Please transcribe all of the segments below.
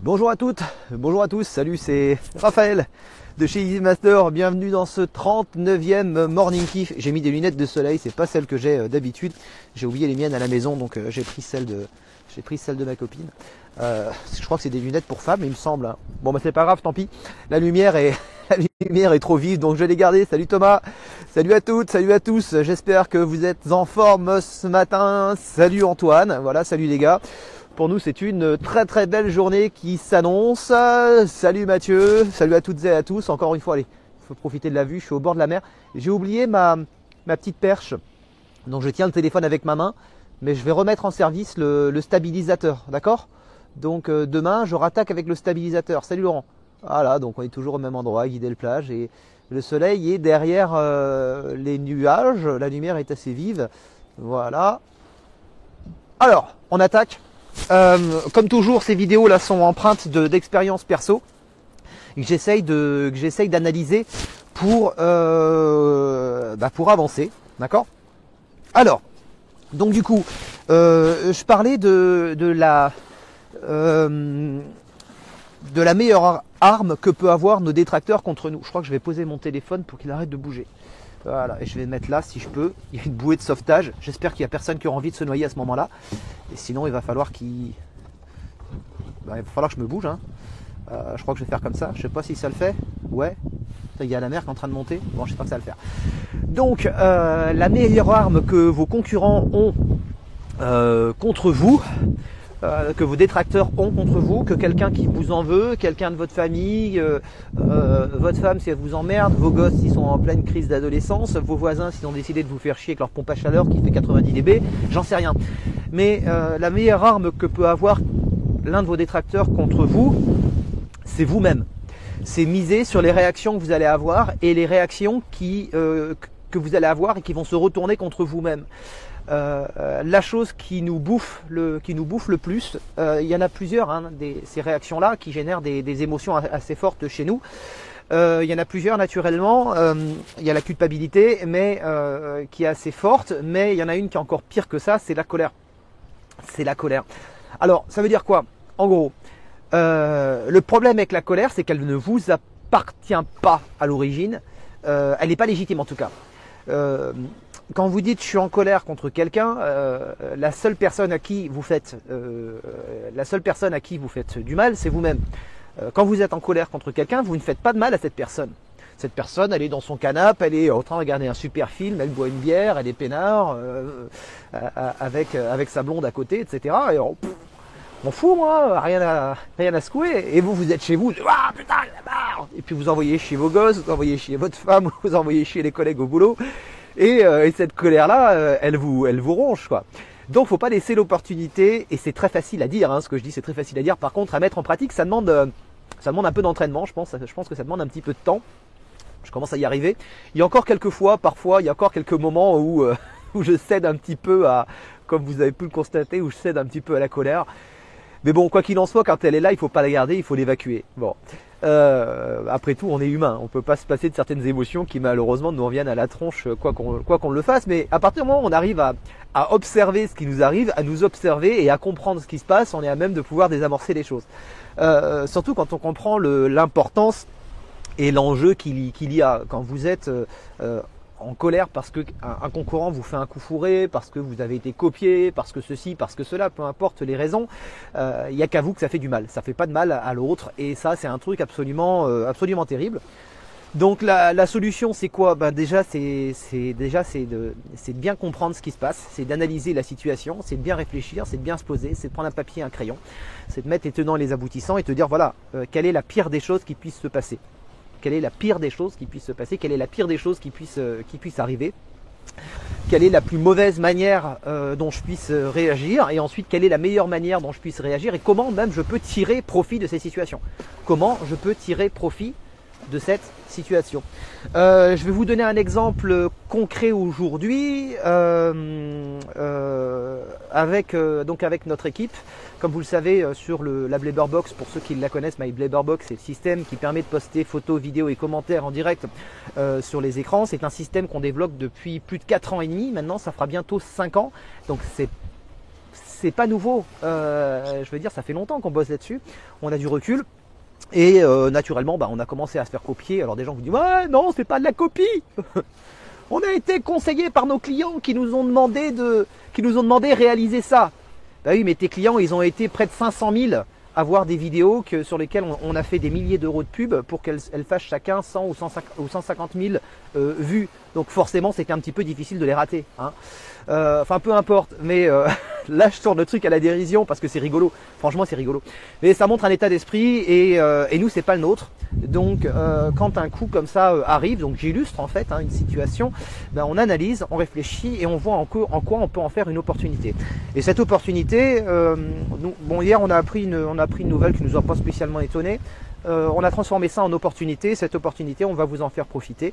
Bonjour à toutes, bonjour à tous, salut, c'est Raphaël de chez Easy Master. Bienvenue dans ce 39e Morning Kiff. J'ai mis des lunettes de soleil, c'est pas celles que j'ai d'habitude. J'ai oublié les miennes à la maison, donc j'ai pris celles de ma copine. Je crois que c'est des lunettes pour femmes, il me semble, hein. Bon bah c'est pas grave, tant pis. La lumière est trop vive, donc je vais les garder. Salut Thomas, salut à toutes, salut à tous. J'espère que vous êtes en forme ce matin. Salut Antoine, voilà, salut les gars. Pour nous, c'est une très belle journée qui s'annonce. Salut Mathieu, salut à toutes et à tous. Encore une fois, allez, il faut profiter de la vue. Je suis au bord de la mer. J'ai oublié ma petite perche. Donc je tiens le téléphone avec ma main, mais je vais remettre en service le stabilisateur, d'accord? Donc demain, je rattaque avec le stabilisateur. Salut Laurent. Voilà, donc on est toujours au même endroit, guider le plage. Et le soleil est derrière les nuages. La lumière est assez vive. Voilà. Alors, on attaque. Comme toujours, ces vidéos là sont empreintes d'expériences perso que j'essaye d'analyser pour avancer, d'accord? Alors, donc du coup, je parlais de la meilleure arme que peut avoir nos détracteurs contre nous. Je crois que je vais poser mon téléphone pour qu'il arrête de bouger. Voilà, et je vais le mettre là si je peux. Il y a une bouée de sauvetage. J'espère qu'il n'y a personne qui aura envie de se noyer à ce moment-là. Et sinon, il va falloir que je me bouge, hein. Je crois que je vais faire comme ça. Je sais pas si ça le fait. Ouais. Il y a la mer qui est en train de monter. Bon, j'espère que ça va le faire. Donc, la meilleure arme que vos concurrents ont contre vous, que vos détracteurs ont contre vous, que quelqu'un qui vous en veut, quelqu'un de votre famille, votre femme si elle vous emmerde, vos gosses s'ils sont en pleine crise d'adolescence, vos voisins s'ils ont décidé de vous faire chier avec leur pompe à chaleur qui fait 90 dB, j'en sais rien. Mais la meilleure arme que peut avoir l'un de vos détracteurs contre vous, c'est vous-même. C'est miser sur les réactions que vous allez avoir et les réactions que vous allez avoir et qui vont se retourner contre vous-même. La chose qui nous bouffe le plus, il y en a plusieurs, hein, ces réactions-là qui génèrent des émotions assez fortes chez nous. Il y en a plusieurs naturellement. Il y a la culpabilité, mais qui est assez forte, mais il y en a une qui est encore pire que ça, c'est la colère. C'est la colère. Alors, ça veut dire quoi? En gros, le problème avec la colère, c'est qu'elle ne vous appartient pas à l'origine. Elle n'est pas légitime en tout cas. Quand vous dites je suis en colère contre quelqu'un, la seule personne à qui vous faites du mal, c'est vous-même. Quand vous êtes en colère contre quelqu'un, vous ne faites pas de mal à cette personne. Cette personne, elle est dans son canapé, elle est en train de regarder un super film, elle boit une bière, elle est peinard avec sa blonde à côté, etc. Et m'en fous moi, rien à secouer. Et vous êtes chez vous, ah putain, il y en a marre. Et puis vous envoyez chier vos gosses, vous envoyez chier votre femme, vous envoyez chier les collègues au boulot. Et cette colère-là, elle vous ronge, quoi. Donc, faut pas laisser l'opportunité. Et c'est très facile à dire, hein, ce que je dis, c'est très facile à dire. Par contre, à mettre en pratique, ça demande un peu d'entraînement. Je pense que ça demande un petit peu de temps. Je commence à y arriver. Il y a encore quelques fois, parfois, il y a encore quelques moments où je cède un petit peu comme vous avez pu le constater, où je cède un petit peu à la colère. Mais bon, quoi qu'il en soit, quand elle est là, il faut pas la garder, il faut l'évacuer. Bon. Après tout, on est humain, on peut pas se passer de certaines émotions qui malheureusement nous reviennent à la tronche quoi qu'on le fasse, mais à partir du moment où on arrive à observer ce qui nous arrive, à nous observer et à comprendre ce qui se passe, on est à même de pouvoir désamorcer les choses. Surtout quand on comprend l'importance et l'enjeu qu'il y a quand vous êtes en colère parce que un concurrent vous fait un coup fourré, parce que vous avez été copié, parce que ceci, parce que cela, peu importe les raisons, il n'y a qu'à vous que ça fait du mal. Ça fait pas de mal à l'autre et ça c'est un truc absolument terrible. Donc la solution c'est quoi? Déjà c'est de bien comprendre ce qui se passe, c'est d'analyser la situation, c'est de bien réfléchir, c'est de bien se poser, c'est de prendre un papier et un crayon, c'est de mettre les tenants et les aboutissants et te dire voilà, quelle est la pire des choses qui puissent se passer. Quelle est la pire des choses qui puissent se passer? Quelle est la pire des choses qui puissent arriver? Quelle est la plus mauvaise manière dont je puisse réagir? Et ensuite, quelle est la meilleure manière dont je puisse réagir? Et comment même je peux tirer profit de ces situations? Comment je peux tirer profit de cette situation? Je vais vous donner un exemple concret aujourd'hui avec notre équipe. Comme vous le savez, sur la Blabberbox, pour ceux qui la connaissent, My Blabberbox, c'est le système qui permet de poster photos, vidéos et commentaires en direct sur les écrans. C'est un système qu'on développe depuis plus de 4 ans et demi. Maintenant, ça fera bientôt 5 ans. Donc c'est pas nouveau. Je veux dire, ça fait longtemps qu'on bosse là-dessus. On a du recul. Et naturellement, on a commencé à se faire copier. Alors des gens vous disent ouais, non, c'est pas de la copie. On a été conseillés par nos clients qui nous ont demandé de réaliser ça. Bah oui, mais tes clients, ils ont été près de 500 000 à voir des vidéos sur lesquelles on a fait des milliers d'euros de pub pour qu'elles fassent chacun 100 ou 150 000 vues. Donc forcément, c'était un petit peu difficile de les rater. Hein. Enfin, peu importe. Mais là, je tourne le truc à la dérision parce que c'est rigolo. Franchement, c'est rigolo. Mais ça montre un état d'esprit et nous, c'est pas le nôtre. Donc, quand un coup comme ça arrive, donc j'illustre en fait une situation, on analyse, on réfléchit et on voit en quoi on peut en faire une opportunité. Et cette opportunité, hier on a appris une nouvelle qui nous a pas spécialement étonné. On a transformé ça en opportunité. Cette opportunité, on va vous en faire profiter.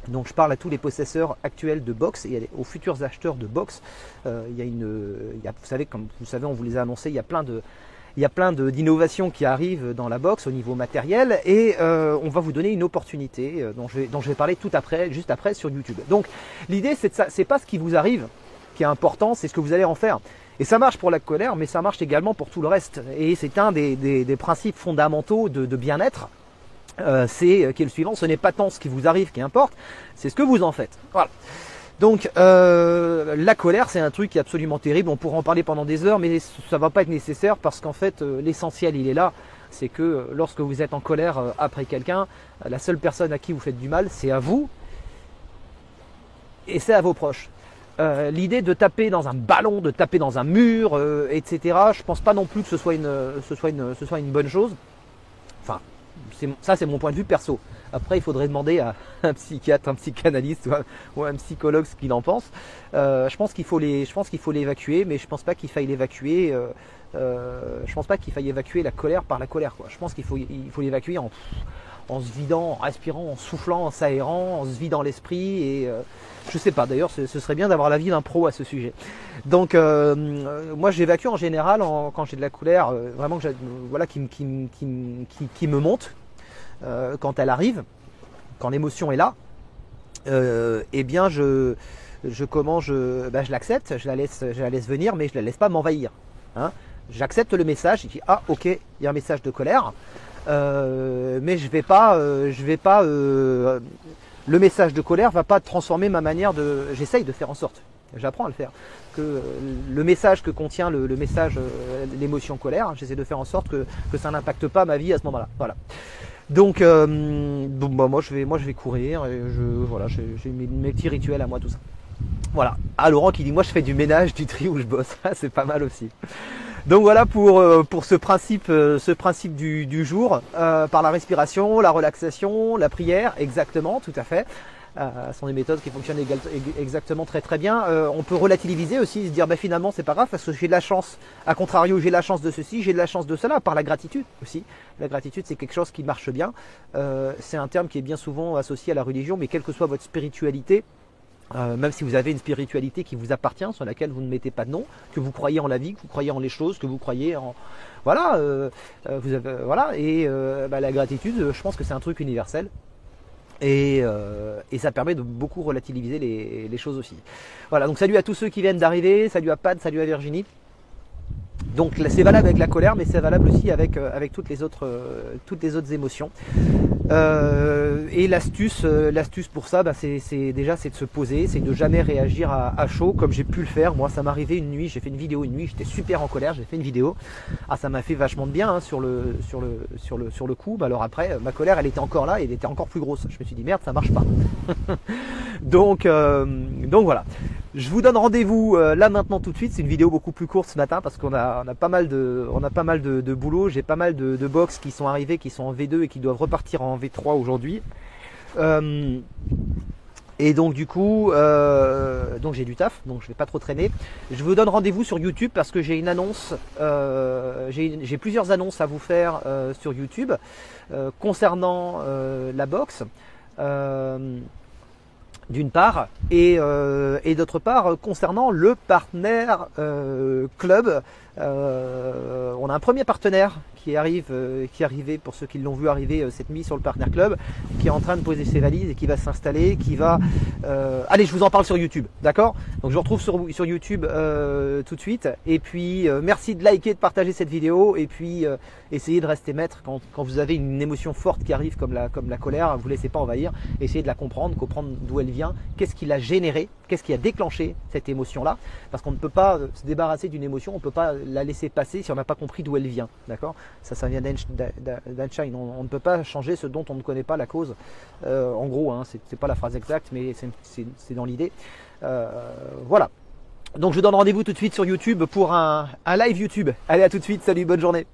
Donc je parle à tous les possesseurs actuels de box et aux futurs acheteurs de box. Vous savez, comme vous savez, on vous les a annoncés, il y a plein d'innovations qui arrivent dans la box au niveau matériel et on va vous donner une opportunité dont je vais parler juste après sur YouTube. Donc l'idée c'est pas ce qui vous arrive qui est important, c'est ce que vous allez en faire. Et ça marche pour la colère, mais ça marche également pour tout le reste. Et c'est un des principes fondamentaux de bien-être. Qui est le suivant, ce n'est pas tant ce qui vous arrive qui importe, c'est ce que vous en faites. Voilà. Donc la colère, c'est un truc qui est absolument terrible, on pourra en parler pendant des heures, mais ça va pas être nécessaire parce qu'en fait l'essentiel il est là, c'est que lorsque vous êtes en colère après quelqu'un, la seule personne à qui vous faites du mal, c'est à vous et c'est à vos proches. L'idée de taper dans un ballon, de taper dans un mur, etc. Je pense pas non plus que ce soit une bonne chose. Enfin, ça c'est mon point de vue perso. Après il faudrait demander à un psychiatre, un psychanalyste ou un psychologue ce qu'il en pense. Je pense qu'il faut l'évacuer, mais je pense pas qu'il faille l'évacuer. Je pense pas qu'il faille évacuer la colère par la colère, quoi. Je pense qu'il faut l'évacuer en se vidant, en respirant, en soufflant, en s'aérant, en se vidant l'esprit et je sais pas, d'ailleurs ce serait bien d'avoir l'avis d'un pro à ce sujet. Donc moi j'évacue en général quand j'ai de la colère vraiment qui me monte quand elle arrive, quand l'émotion est là, eh bien je l'accepte, je la laisse venir, mais je la laisse pas m'envahir. Hein. J'accepte le message, je dis ah ok, il y a un message de colère. Mais je vais pas le message de colère va pas transformer ma manière de. J'essaye de faire en sorte, j'apprends à le faire, que le message que contient le message, l'émotion colère, j'essaie de faire en sorte que ça n'impacte pas ma vie à ce moment-là. Voilà. Donc, moi je vais courir et j'ai mes petits rituels à moi, tout ça. Voilà. Ah, Laurent qui dit moi je fais du ménage, du tri où je bosse, c'est pas mal aussi. Donc voilà pour ce principe du jour, par la respiration, la relaxation, la prière, exactement, tout à fait. Ce sont des méthodes qui fonctionnent exactement très très bien. On peut relativiser aussi, se dire finalement c'est pas grave parce que j'ai de la chance. A contrario, j'ai de la chance de ceci, j'ai de la chance de cela, par la gratitude aussi. La gratitude c'est quelque chose qui marche bien. C'est un terme qui est bien souvent associé à la religion, mais quelle que soit votre spiritualité, même si vous avez une spiritualité qui vous appartient, sur laquelle vous ne mettez pas de nom, que vous croyez en la vie, que vous croyez en les choses, que vous croyez en la gratitude, je pense que c'est un truc universel et ça permet de beaucoup relativiser les choses aussi. Voilà, donc salut à tous ceux qui viennent d'arriver, salut à Pad, salut à Virginie. Donc c'est valable avec la colère, mais c'est valable aussi avec toutes les autres émotions. Et l'astuce pour ça, c'est de se poser, c'est de jamais réagir à chaud comme j'ai pu le faire. Moi, ça m'est arrivé une nuit, j'ai fait une vidéo une nuit, j'étais super en colère, j'ai fait une vidéo. Ah, ça m'a fait vachement de bien sur le coup. Alors après, ma colère, elle était encore là, et elle était encore plus grosse. Je me suis dit merde, ça marche pas. donc voilà. Je vous donne rendez-vous là maintenant tout de suite. C'est une vidéo beaucoup plus courte ce matin parce qu'on a pas mal de boulot. J'ai pas mal de box qui sont arrivés, qui sont en V2 et qui doivent repartir en V3 aujourd'hui. Et donc du coup, donc j'ai du taf, donc je vais pas trop traîner. Je vous donne rendez-vous sur YouTube parce que j'ai une annonce, j'ai plusieurs annonces à vous faire sur YouTube concernant la box. D'une part, et d'autre part concernant le Partner Club On a un premier partenaire qui est arrivé, pour ceux qui l'ont vu arriver cette nuit sur le Partner Club, qui est en train de poser ses valises et qui va s'installer, qui va... allez, je vous en parle sur YouTube, d'accord? Donc je vous retrouve sur YouTube tout de suite. Et puis merci de liker, de partager cette vidéo, et puis essayez de rester maître quand vous avez une émotion forte qui arrive comme la colère. Vous ne laissez pas envahir, essayez de la comprendre d'où elle vient, qu'est-ce qui l'a généré, qu'est-ce qui a déclenché cette émotion-là, parce qu'on ne peut pas se débarrasser d'une émotion, on ne peut pas la laisser passer si on n'a pas compris d'où elle vient, d'accord? Ça vient d'Einstein. On ne peut pas changer ce dont on ne connaît pas la cause. En gros, hein, c'est pas la phrase exacte, mais c'est dans l'idée. Voilà. Donc je vous donne rendez-vous tout de suite sur YouTube pour un live YouTube. Allez, à tout de suite, salut, bonne journée.